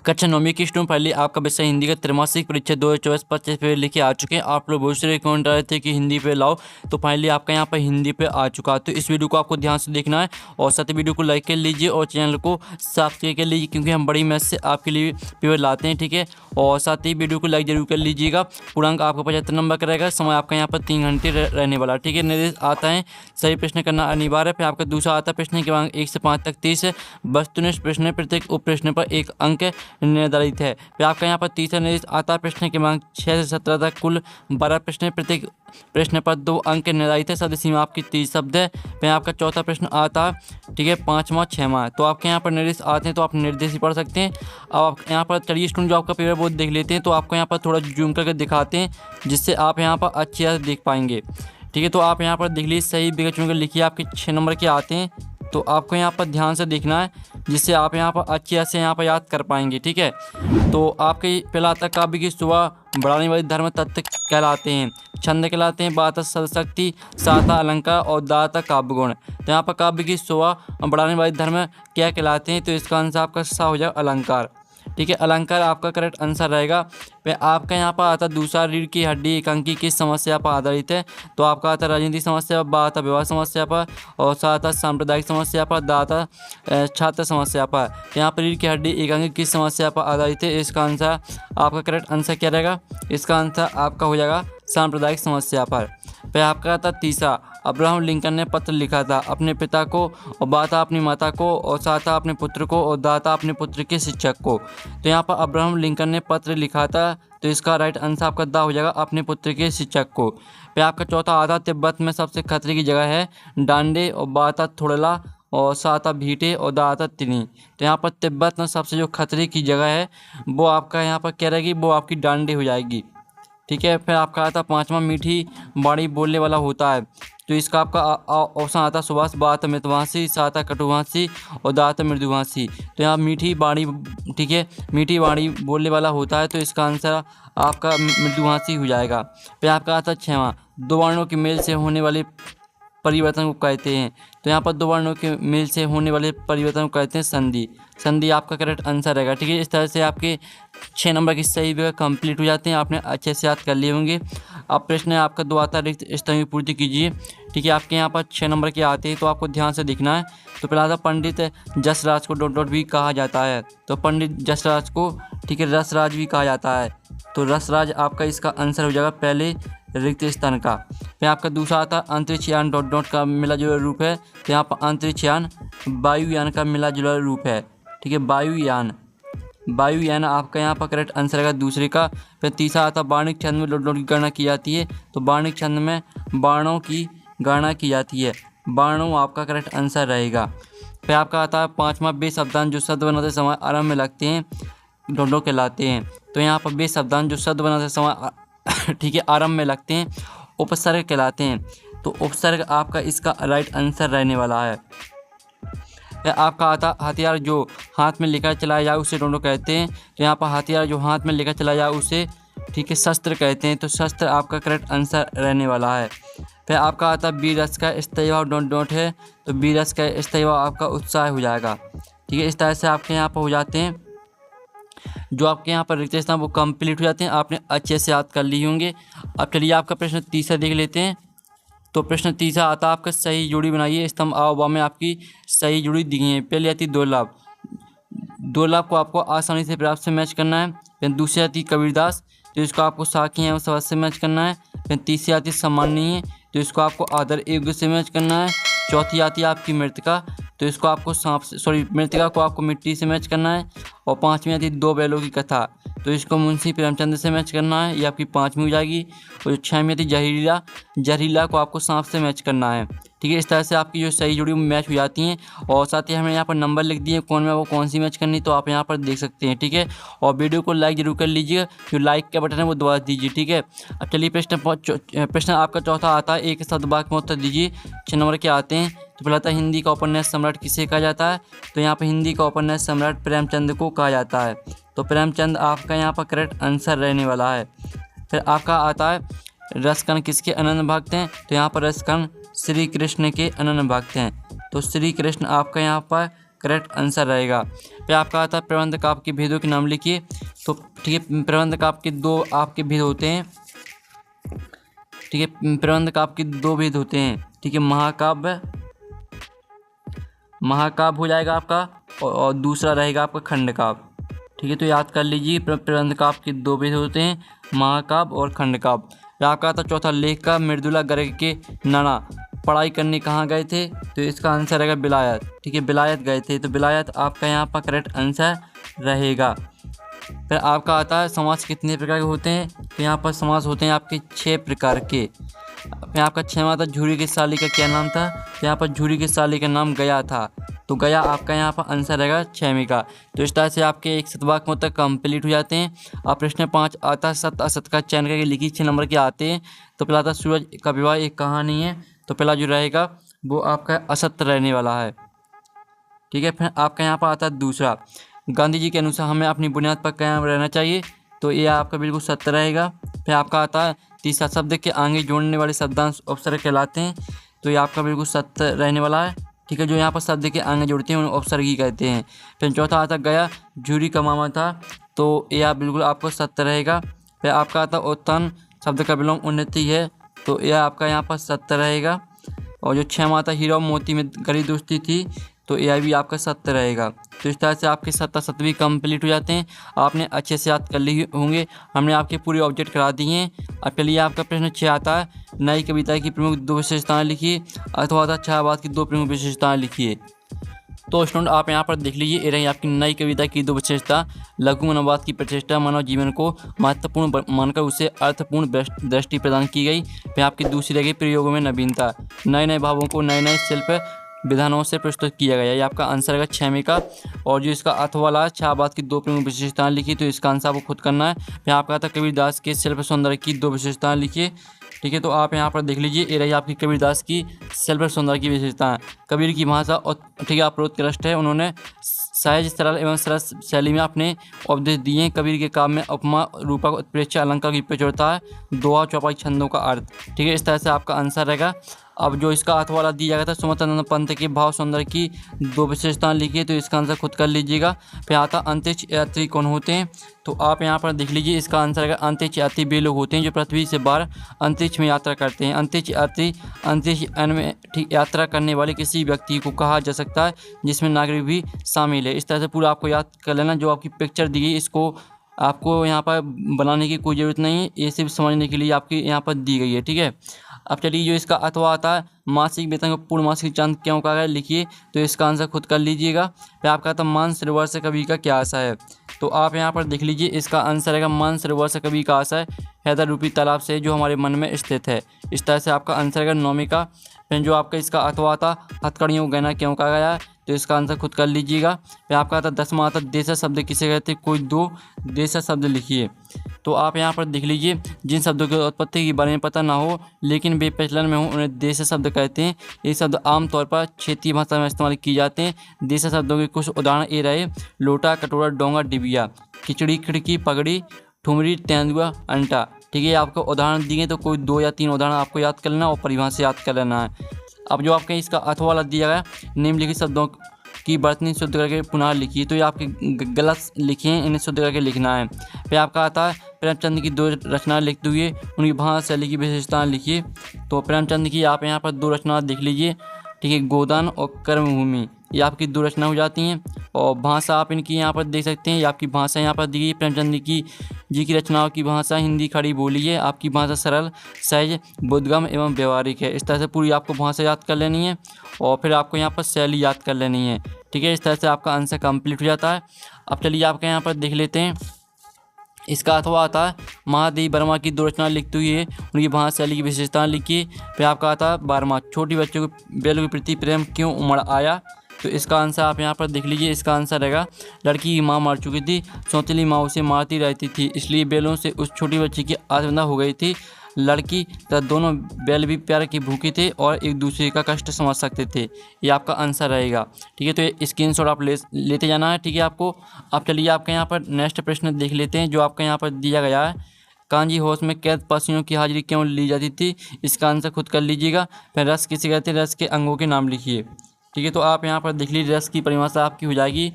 कक्षा 9वीं की स्टूडेंट पहले आपका विषय हिंदी का त्रैमासिक परीक्षा 2024-25 पे लेके आ चुके हैं। आप लोग बहुत से रिकमेंड रहे थे कि हिंदी पे लाओ, तो फाइनली आपका यहाँ पर हिंदी पे आ चुका। तो इस वीडियो को आपको ध्यान से देखना है और साथ ही वीडियो को लाइक कर लीजिए और चैनल को सब्सक्राइब कर लीजिए, क्योंकि हम बड़ी मेहनत से आपके लिए पेपर लाते हैं। ठीक है, और साथ ही वीडियो को लाइक जरूर कर लीजिएगा। पूर्णांक आपका 75 नंबर का रहेगा। समय आपका यहाँ पर 3 घंटे रहने वाला। ठीक है, निर्देश आता है सही प्रश्न करना अनिवार्य है। फिर आपका दूसरा आता है प्रश्न के क्रमांक 1 से 5 तक 30 है। वस्तुनिष्ठ प्रश्न, प्रत्येक उप प्रश्न पर 1 अंक निर्धारित है। फिर आपका यहाँ पर तीसरा निर्देश आता है प्रश्न के क्रमांक 6 से 17 तक कुल 12 प्रश्न, प्रत्येक प्रश्न पर 2 अंक निर्धारित है। शब्द सीमा आपकी 30 शब्द है। फिर आपका चौथा प्रश्न आता है, ठीक है, 5वां 6वां। तो आपके यहाँ पर निर्देश आते हैं तो आप निर्देश ही पढ़ सकते हैं। अब आप यहाँ पर चलिए स्टूडेंट जो आपका पेपर वो देख लेते हैं। तो आपको यहाँ पर थोड़ा जूम करके दिखाते हैं जिससे आप यहाँ पर अच्छे से देख पाएंगे। ठीक है, तो आप यहाँ पर देख लीजिए, सही विकल्प चुनकर लिखिए। आपके 6 नंबर के आते हैं, तो आपको यहाँ पर ध्यान से देखना है जिससे आप यहाँ पर अच्छे से यहाँ पर याद कर पाएंगे। ठीक है, तो आपके पहला आता काव्य की शोभा बढ़ाने वाले धर्म तत्व कहलाते हैं। छंद कहलाते हैं, बात शक्ति, साता अलंकार और दाता काव्य गुण। तो यहाँ पर काव्य की शोभा बढ़ाने वाले धर्म क्या कहलाते हैं? तो इसका आंसर आपका सा हो जाएगा अलंकार। ठीक है, अलंकार आपका करेक्ट आंसर रहेगा। फिर आपका यहाँ पर आता दूसरा, रीढ़ की हड्डी एकांकी किस समस्या पर आधारित है? तो आपका आता राजनीतिक समस्या पर, बात विवाह समस्या पर, और साथ सांप्रदायिक समस्या पर, दाता छात्र समस्या पर। यहाँ पर रीढ़ की हड्डी एकांकी किस समस्या पर आधारित है? इसका आंसर आपका करेक्ट आंसर क्या रहेगा? इसका आंसर आपका हो जाएगा सांप्रदायिक समस्या पर। फिर आपका आता तीसरा, अब्राहम लिंकन ने पत्र लिखा था अपने पिता को, और बाता अपनी माता को, और साता अपने पुत्र को, और दाता अपने पुत्र के शिक्षक को। तो यहाँ पर अब्राहम लिंकन ने पत्र लिखा था, तो इसका राइट आंसर आपका दा हो जाएगा अपने पुत्र के शिक्षक को। फिर आपका चौथा आधा, तिब्बत में सबसे खतरे की जगह है डांडे, और बाता थोड़ला, और साता भीटे, और दाता तिनी। तो यहाँ पर तिब्बत में सबसे जो खतरे की जगह है वो आपका यहाँ पर क्या रहेगी? वो आपकी डांडे हो जाएगी। ठीक है, फिर आपका आता 5वां, मीठी बाणी बोलने वाला होता है। तो इसका आपका ऑप्शन आता सुभाष, बात मृतभाषी, साता कटुभाषी, और दात मृदुभाषी। तो यहाँ मीठी बाणी, ठीक है, मीठी बाणी बोलने वाला होता है, तो इसका आंसर आपका मृदुभाषी हो जाएगा। फिर आपका आता 6वां, दो वर्णों के मेल से होने वाले परिवर्तन को कहते हैं। तो यहाँ पर दो वर्णों के मेल से होने वाले परिवर्तन को कहते हैं संधि। संधि आपका करेक्ट आंसर रहेगा। ठीक है, इस तरह से आपके 6 नंबर की सही विकल्प कंप्लीट हो जाते हैं। आपने अच्छे से याद कर लिए होंगे। अब प्रश्न है आपका 2 आता रिक्त स्थान की पूर्ति कीजिए। ठीक है, आपके यहाँ पर 6 नंबर के आते हैं, तो आपको ध्यान से देखना है। तो पहला था पंडित जसराज को डॉट भी कहा जाता है। तो पंडित जसराज को, ठीक है, रसराज भी कहा जाता है। तो रसराज आपका इसका आंसर हो जाएगा पहले रिक्त स्थान का। फिर आपका दूसरा आता अंतरिक्ष यान डॉट डॉट का मिला जुला रूप है। तो यहाँ पर अंतरिक्ष यान वायुयान का मिला जुला रूप है। ठीक है, वायुयान, वायुयान आपका यहाँ पर करेक्ट आंसर रहेगा दूसरे का। फिर तीसरा आता बाणिक छंद में डॉट डॉट की गणना की जाती है। तो बाणिक छंद में बाणों की गणना की जाती है। बाणों आपका करेक्ट आंसर रहेगा। फिर आपका आता है 5वां, बे शब्दांश जो शब्द बनाते समय आरंभ में लगते हैं डॉट डॉट कहलाते हैं। तो यहाँ पर बे शब्दांश जो शब्द बनाते समय ठीक है आरंभ में लगते हैं उपसर्ग कहलाते हैं। तो उपसर्ग आपका इसका राइट आंसर रहने वाला है। आपका आता हथियार जो हाथ में लेकर चलाया जाए उसे डोंडो कहते हैं। तो यहाँ पर हथियार जो हाथ में लेकर चलाया जाए उसे, ठीक है, शस्त्र कहते हैं। तो शस्त्र आपका करेक्ट आंसर रहने वाला है। फिर आपका आता बी रस का स्थायी भाव डॉट डॉट है। तो बी रस का स्थायी भाव आपका उत्साह हो जाएगा। ठीक है, इस तरह से आपके यहाँ पर हो जाते हैं जो आपके यहाँ पर रिक्त स्थान वो कंप्लीट हो जाते हैं। आपने अच्छे से याद कर लिए होंगे। अब चलिए आपका प्रश्न तीसरा देख लेते हैं। तो प्रश्न तीसरा आता आपका सही जोड़ी बनाइए। स्तंभ आ व में आपकी सही जोड़ी दी गई है। पहले आती दो लाभ, दो लाभ को आपको आसानी से प्राप्त से मैच करना है। फिर दूसरी आती कबीरदास, तो इसको आपको साखी है उस से मैच करना है। फिर तीसरी आती सम्माननीय, तो इसको आपको आदर योग्य से मैच करना है। चौथी आती है आपकी मृतिका, तो इसको आपको मृतिका को आपको मिट्टी से मैच करना है। और 5वीं आती दो बैलों की कथा, तो इसको मुंशी प्रेमचंद से मैच करना है। ये आपकी 5वीं हो जाएगी। और जो 6वीं आती जहरीला, जहरीला को आपको सांप से मैच करना है। ठीक है, इस तरह से आपकी जो सही जोड़ी मैच हो जाती हैं। और साथ ही हमें यहाँ पर नंबर लिख दिए कौन में वो कौन सी मैच करनी, तो आप यहाँ पर देख सकते हैं। ठीक है, और वीडियो को लाइक जरूर कर लीजिए। जो लाइक का बटन है वो दबा दीजिए। ठीक है, अब चलिए प्रश्न आपका चौथा आता है, एक शब्द वाक्य में उत्तर दीजिए। 6 नंबर के आते हैं। तो पहला था हिंदी का उपन्यास सम्राट किसे कहा जाता है? तो यहाँ पर हिंदी का उपन्यास सम्राट प्रेमचंद को कहा जाता है। तो प्रेमचंद आपका यहाँ पर करेक्ट आंसर रहने वाला है। फिर आपका आता है रसकण किसके अनन्य भक्त हैं? तो यहाँ पर रसकण श्री कृष्ण के अनन्य भक्त हैं। तो श्री कृष्ण आपका यहाँ पर करेक्ट आंसर रहेगा। फिर आपका आता है प्रबंधक आपके भेदों के नाम लिखिए। तो ठीक है, प्रबंधक आपके दो आपके भेद होते हैं। ठीक है, प्रबंधक आपके दो भेद होते हैं। ठीक है, महाकाव्य हो जाएगा आपका, और दूसरा रहेगा आपका खंडकाव्य। ठीक है, तो याद कर लीजिए प्रबंध काव्य के दो भेद होते हैं, महाकाव्य और खंडकाव्य। फिर आपका आता चौथा लेख का मृदुला गर्ग के नाना पढ़ाई करने कहाँ गए थे, तो इसका आंसर रहेगा बिलायत। ठीक है, बिलायत गए थे, तो बिलायत आपका यहाँ पर करेक्ट आंसर रहेगा। फिर आपका आता है समास कितने प्रकार के होते हैं, तो यहाँ पर समास होते हैं आपके 6 प्रकार के। फिर आपका 6वां था झूरी की साली का क्या नाम था, तो यहाँ पर झूरी की साली का नाम गया था, तो गया आपका यहाँ पर आंसर रहेगा 6वें का। तो इस तरह से आपके 1 शतवाक में तक कंप्लीट हो जाते हैं। अब प्रश्न 5 आता है सत्य असत्य का चयन करके लिखिए। 6 नंबर के आते हैं। तो पहला आता सूरज का विवाह एक कहानी है, तो पहला जो रहेगा वो आपका असत्य रहने वाला है। ठीक है, फिर आपका यहाँ पर आता है दूसरा, गांधी जी के अनुसार हमें अपनी बुनियाद पर कायम रहना चाहिए, तो ये आपका बिल्कुल सत्य रहेगा। फिर आपका आता है तीसरा, शब्द के आगे जोड़ने वाले शब्दांश उपसर्ग कहलाते हैं, तो ये आपका बिल्कुल सत्य रहने वाला है। ठीक है, जो यहाँ पर शब्द के आगे जोड़ते हैं उन्हें उपसर्ग ही कहते हैं। फिर चौथा आता गया झूरी का मामा था, तो यह बिल्कुल आपको सत्य रहेगा। फिर आपका आता उत्थान शब्द का विलोम उन्नति है, तो यह आपका यहाँ पर सत्य रहेगा। और जो 6वां आता हीरो मोती में गहरी दोस्ती थी, तो यह भी आपका सत्य रहेगा। तो इस तरह से आपके 7 भी कंप्लीट हो जाते हैं। आपने अच्छे से याद कर लिए होंगे, हमने आपके पूरे ऑब्जेक्ट करा दिए हैं। अब चलिए आपका प्रश्न 6 आता है, नई कविता की प्रमुख 2 विशेषताएं लिखिए, अथवा आता छायावाद की 2 प्रमुख विशेषताएं लिखिए। तो स्टूडेंट आप यहाँ पर देख लीजिए, ये रही आपकी नई कविता की 2 विशेषता। लघु अनुवाद की प्रतिष्ठा, मानव जीवन को महत्वपूर्ण मानकर उसे अर्थपूर्ण दृष्टि प्रदान की गई। फिर आपकी दूसरी रही प्रयोगों में नवीनता, नए नए भावों को नए नए शिल्प विधानों से प्रस्तुत किया गया। ये आपका आंसर है 6वें का। और जो इसका अर्थ वाला है, छायावाद की 2 प्रमुख विशेषताएं लिखी, तो इसका आंसर आपको खुद करना है। फिर आपका था कबीरदास के शिल्प सौंदर्य की 2 विशेषताएं लिखिए। ठीक है, तो आप यहाँ पर देख लीजिए, ये रही आपकी कबीरदास की शिल्प सौंदर्य की विशेषताएं। कबीर की भाषा और ठीक है अप्रोत्कृष्ट है, उन्होंने सहज सरल एवं सरस शैली में अपने उपदेश दिए। कबीर के काव्य में उपमा रूपक उत्प्रेक्षा अलंकार की प्रचुरता है, दोहा चौपाई छंदों का अर्थ। ठीक है, इस तरह से आपका आंसर रहेगा। अब जो इसका अर्थ वाला दिया गया था, सुमतानंद पंत के भाव सौंदर्य की 2 विशेषताएं लिखिए, तो इसका आंसर खुद कर लीजिएगा। फिर आता अंतरिक्ष यात्री कौन होते हैं, तो आप यहाँ पर देख लीजिए, इसका आंसर है अंतरिक्ष यात्री वे लोग होते हैं जो पृथ्वी से बाहर अंतरिक्ष में यात्रा करते हैं। अंतरिक्ष यात्री अंतरिक्ष में ठीक यात्रा करने वाले किसी व्यक्ति को कहा जा सकता है जिसमें नागरिक भी शामिल है। इस तरह से पूरा आपको याद कर लेना। जो आपकी पिक्चर दी गई, इसको आपको यहाँ पर बनाने की कोई ज़रूरत नहीं है, ये सिर्फ समझने के लिए आपकी यहाँ पर दी गई है। ठीक है, अब चलिए जो इसका अथवा आता है, मासिक वेतन को पूर्ण मासिक चांद क्यों कहा गया, लिखिए, तो इसका आंसर खुद कर लीजिएगा। फिर आपका आता मान सरोवर से कवि का क्या आशा है, तो आप यहाँ पर देख लीजिए, इसका आंसर है मान सरोवर से कवि का आशा है हैदर रूपी तालाब से जो हमारे मन में स्थित है। इस तरह से आपका आंसर है 9वीं का। फिर जो आपका इसका अथवा आता हथकड़ियों गहना क्यों कहा गया है, तो इसका आंसर खुद कर लीजिएगा। फिर आपका आता 10वां आता देशा शब्द किसे कहते हैं, कोई 2 देशा शब्द लिखिए। तो आप यहाँ पर देख लीजिए, जिन शब्दों की उत्पत्ति के बारे में पता ना हो लेकिन वे प्रचलन में हो उन्हें देशा शब्द कहते हैं। ये शब्द आमतौर पर क्षेत्रीय भाषा में इस्तेमाल किए जाते हैं। देशा शब्दों के कुछ उदाहरण ये रहे, लोटा, कटोरा, डोंगा, डिबिया, खिचड़ी, खिड़की, पगड़ी, ठुमरी, तेंदुआ, अंटा। ठीक है, आपको उदाहरण दिए, तो कोई 2 या 3 उदाहरण आपको याद कर लेना और परिभाषा याद कर लेना है। अब जो आपके इसका अथवा वाला दिया गया, निम्नलिखित शब्दों की वर्तनी शुद्ध करके पुनः लिखिए, तो ये आपके गलत लिखे हैं, इन्हें शुद्ध करके लिखना है। फिर आपका आता है प्रेमचंद की 2 रचनाएं लिखते हुए उनकी भाषा शैली की विशेषताएं लिखिए। तो प्रेमचंद की आप यहाँ पर 2 रचनाएं देख लीजिए। ठीक है, गोदान और कर्मभूमि, ये आपकी 2 रचना हो जाती हैं। और भाषा आप इनकी यहाँ पर देख सकते हैं, ये आपकी भाषा यहाँ पर दी गई। प्रेमचंद जी की रचनाओं की भाषा हिंदी खड़ी बोली है। आपकी भाषा सरल, सहज, बोधगम्य एवं व्यवहारिक है। इस तरह से पूरी आपको भाषा याद कर लेनी है और फिर आपको यहाँ पर शैली याद कर लेनी है। ठीक है, इस तरह से आपका आंसर कंप्लीट हो जाता है। अब चलिए आपके यहाँ पर देख लेते हैं, इसका अथवा आता है महादेवी वर्मा की 2 रचना लिखते हुए उनकी भाषा शैली की विशेषताएं लिखिए। फिर आपका आता है 12वां, छोटी बच्चों को बैलों के प्रति प्रेम क्यों उमड़ आया, तो इसका आंसर आप यहाँ पर देख लीजिए। इसका आंसर रहेगा लड़की की माँ मर चुकी थी, सौतेली माँ उसे मारती रहती थी, इसलिए बैलों से उस छोटी बच्ची की आत्महत्या हो गई थी। लड़की तथा दोनों बैल भी प्यार की भूखे थे और एक दूसरे का कष्ट समझ सकते थे। ये आपका आंसर रहेगा। ठीक है, तो ये स्क्रीनशॉट आप लेते जाना है। ठीक है आपको। अब चलिए आपके यहाँ पर नेक्स्ट प्रश्न देख लेते हैं, जो आपका यहाँ पर दिया गया है, कांजी हाउस में कैद पशुओं की हाजिरी क्यों ली जाती थी, इसका आंसर खुद कर लीजिएगा। फिर रस किसे कहते हैं, रस के अंगों के नाम लिखिए। ठीक है, तो आप यहाँ पर देख लीजिए रस की परिभाषा आपकी हो जाएगी,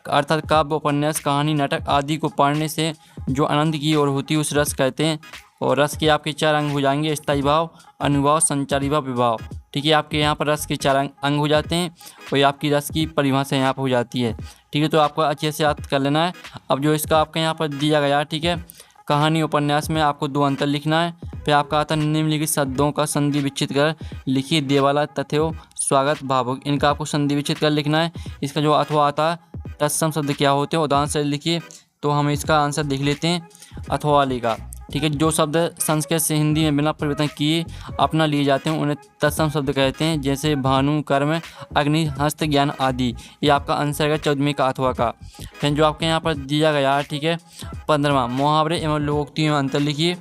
अर्थात काव्य, उपन्यास, कहानी, नाटक आदि को पढ़ने से जो आनंद की ओर होती है उस रस कहते हैं। और रस के आपके 4 अंग हो जाएंगे, स्थायी भाव, अनुभाव, संचारी भाव, विभाव। ठीक है, आपके यहाँ पर रस के 4 अंग हो जाते हैं और ये आपकी रस की परिभाषा यहाँ पर हो जाती है। ठीक है, तो आपको अच्छे से याद कर लेना है। अब जो इसका आपके यहाँ पर दिया गया, ठीक है, कहानी उपन्यास में आपको 2 अंतर लिखना है। फिर आपका आता है निम्नलिखित शब्दों का संधि विच्छेद कर लिखिए, देवाला, तथ्यो, स्वागत, भावुक। इनका आपको संधि विच्छेद कर लिखना है। इसका जो अथवा आता है, तत्सम शब्द क्या होते हैं उदाहरण से लिखिए। तो हम इसका आंसर देख लेते हैं, अथवा वाले का। ठीक है, जो शब्द संस्कृत से हिंदी में बिना परिवर्तन किए अपना लिए जाते हैं उन्हें तत्सम शब्द कहते हैं, जैसे भानु, कर्म, अग्नि, हस्त, ज्ञान आदि। ये आपका आंसर है 14वीं का अथवा का। फिर जो आपके यहाँ पर दिया गया है, ठीक है, 15वां, मुहावरे एवं लोकोक्ति में अंतर लिखिए।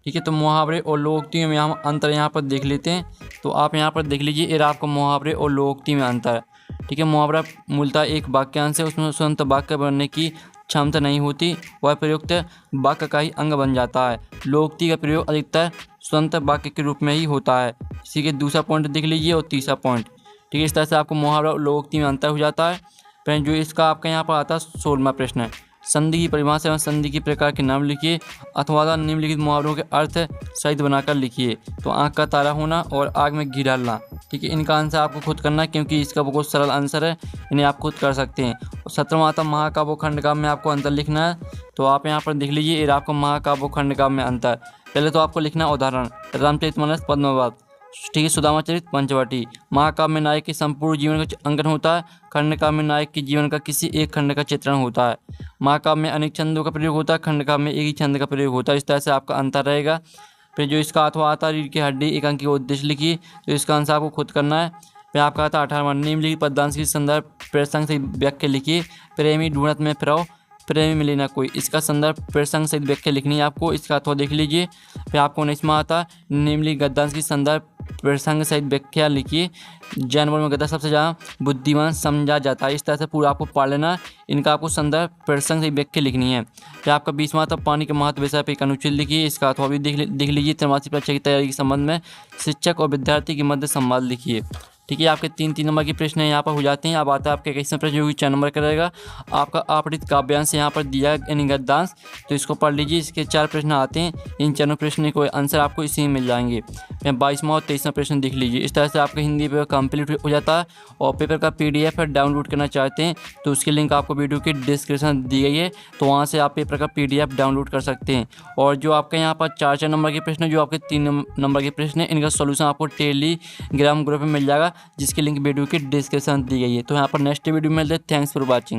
ठीक है, तो मुहावरे और लोकोक्ति में हम अंतर यहाँ पर देख लेते हैं। तो आप यहाँ पर देख लीजिए, ये आपको मुहावरे और लोकोक्ति में अंतर। ठीक है, मुहावरा मूलतः एक वाक्यांश है, उसमें स्वतंत्र वाक्य बनने की क्षमता नहीं होती, वह प्रयुक्त वाक्य का ही अंग बन जाता है। लोकोक्ति का प्रयोग अधिकतर स्वतंत्र वाक्य के रूप में ही होता है। इसी के दूसरा पॉइंट देख लीजिए और तीसरा पॉइंट। ठीक है, इस तरह से आपको मुहावरा और लोकोक्ति में अंतर हो जाता है। फिर जो इसका आपका यहाँ पर आता है 16वां प्रश्न है, संधि की परिभाषा एवं संधि के प्रकार के नाम लिखिए, अथवा निम्नलिखित मुहावरों के अर्थ सहित बनाकर लिखिए। तो आँख का तारा होना और आग में घी डालना। ठीक है, इनका आंसर आपको खुद करना है क्योंकि इसका बहुत सरल आंसर है, इन्हें आप खुद कर सकते हैं। और 17वां आता महाकाव्य खंड काव्य में आपको अंतर लिखना है। तो आप यहाँ पर देख लीजिए, ये आपको महाकाव्य खंड काव्य में अंतर। पहले तो आपको लिखना है उदाहरण, रामचरितमानस, पद्मावत। ठीक है, सुदामाचरित, पंचवटी। महाकाव्य में नायक के संपूर्ण जीवन का अंकन होता है, खंड काव्य में नायक के जीवन का किसी एक खंड का चित्रण होता है। महाकाव्य में अनेक छंदों का प्रयोग होता है, खंड काव्य में एक ही छंद का प्रयोग होता है। इस तरह से आपका अंतर रहेगा। फिर जो इसका अथवा आता है, रीढ़ की हड्डी, एक अंक के उद्देश्य लिखिए। तो इसका आंसर आपको खुद करना है। फिर आपका आता है 18वां, निम्नलिखित पद्यांश की संदर्भ प्रसंग से व्याख्या लिखिए। प्रेमी ढूंढत में फिराओ, प्रेमी मिले ना कोई। इसका संदर्भ प्रसंग सहित व्याख्या लिखनी है आपको, इसका अथवा देख लीजिए। फिर आपको 19वां आता, निम्नलिखित गद्यांश की संदर्भ प्रसंग सहित व्याख्या लिखिए। जानवर में गधा सबसे ज़्यादा बुद्धिमान समझा जाता है। इस तरह से पूरा आपको पढ़ लेना है। इनका आपको संदर्भ प्रसंग सहित व्याख्या लिखनी है। फिर आपका 20वां आता, पानी के महत्व विषय पर एक अनुच्छेद लिखिए। इसका अथवा भी देख लीजिए। त्रैमासिक परीक्षा की तैयारी के संबंध में शिक्षक और विद्यार्थी के मध्य संवाद लिखिए। ठीक है, आपके 3 नंबर के प्रश्न यहाँ पर हो जाते हैं। अब आता है आपके 21वां प्रश्न, जो कि 4 नंबर का रहेगा। आपका आपरित काव्यांश यहाँ पर दिया है, यानी गद्यांश। तो इसको पढ़ लीजिए। इसके 4 प्रश्न आते हैं, इन 4 प्रश्न को आंसर आपको इसी में मिल जाएंगे। 22वां और 23वां प्रश्न देख लीजिए। इस तरह से आपका हिंदी पेपर कंप्लीट हो जाता है। और पेपर का PDF डाउनलोड करना चाहते हैं तो उसकी लिंक आपको वीडियो की डिस्क्रिप्शन दी गई है, तो वहाँ से आप पेपर का PDF डाउनलोड कर सकते हैं। और जो आपके यहाँ पर 4 नंबर के प्रश्न, जो आपके 3 नंबर के प्रश्न हैं, इनका सोल्यूशन आपको टेलीग्राम ग्रुप में मिल जाएगा, जिसकी लिंक वीडियो की डिस्क्रिप्शन दी गई है। तो यहाँ पर नेक्स्ट वीडियो में मिलते हैं। Thanks for watching.